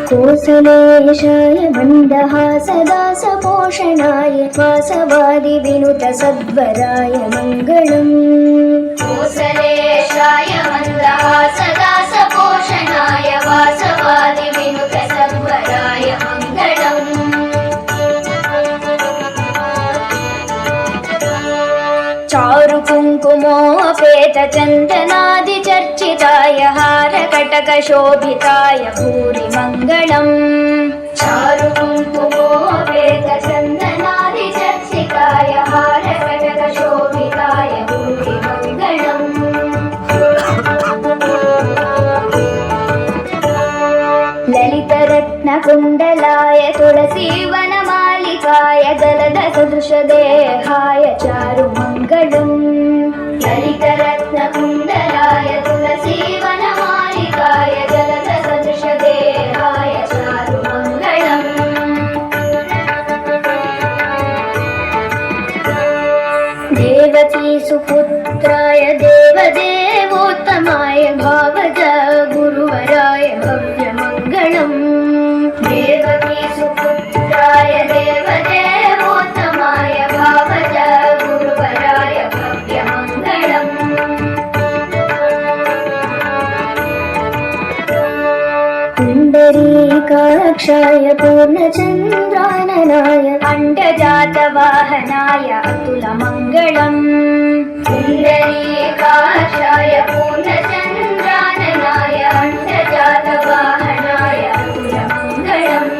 कोसलेशाय मन्दहासदासपोषणाय वासवादिविनुतसद्वराय मङ्गलम्। कोसलेशाय मन्दहासदासपोषणाय वासवादिविनुतसद्वराय मङ्गलम्। चारुकुङ्कुमोपेतचन्दनादिचर्चिताय हारकटकशोभिताय भूरि मङ्गलम्। चारुकुङ्कुमोपेतचन्दनादिचर्चिताय हारकटकशोभिताय भूरि मङ्गलम्। ललितरत्नकुण्डलाय तुलसीवनमालिकाय दलदसदृशदेहाय चारुमङ्गलम्। ललितरत्नकुण्डलाय तुलसीवनमालिकाय जलदसदृशदेहाय चारुमङ्गलम्। देवकीसुपुत्राय देवदेवोत्तमाय भावज गुरुवराय भव्यमङ्गलम्। देवकीसुपुत्राय देवदेवोत्तमाय भावज गुरुवराय भव्यमङ्गलम्। पुण्डरीकाक्षाय पूर्णचन्द्राननाय अण्डजातवाहनाय अतुलमङ्गलम्। पुण्डरीकाक्षाय पूर्णचन्द्राननाय अण्डजातवाहनाय अतुलमङ्गलम्।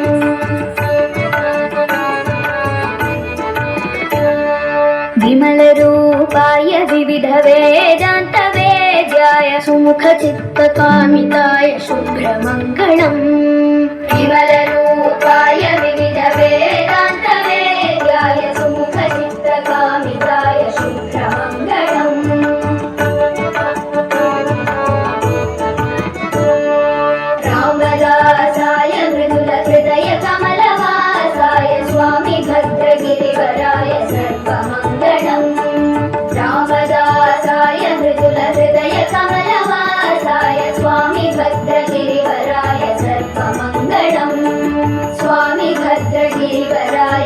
विमलरूपाय विविधवेदान्तवेद्याय सुमुखचित्तकामिताय शुभ्रमङ्गलम्। विमलरूपाय विविधवेदान्तवेद्याय सुमुखचित्तकामिताय शुभ्रमङ्गलम्। रामदासाय मृदुलहृदयकमलवासाय स्वामी भद्रगिरिवराय सर्वमङ्गलम्। रामदासाय मृदुलहृदयकमलवासाय स्वामी भद्रगिरिवराय सर्वमङ्गलम्। स्वामी भद्रगिरिवराय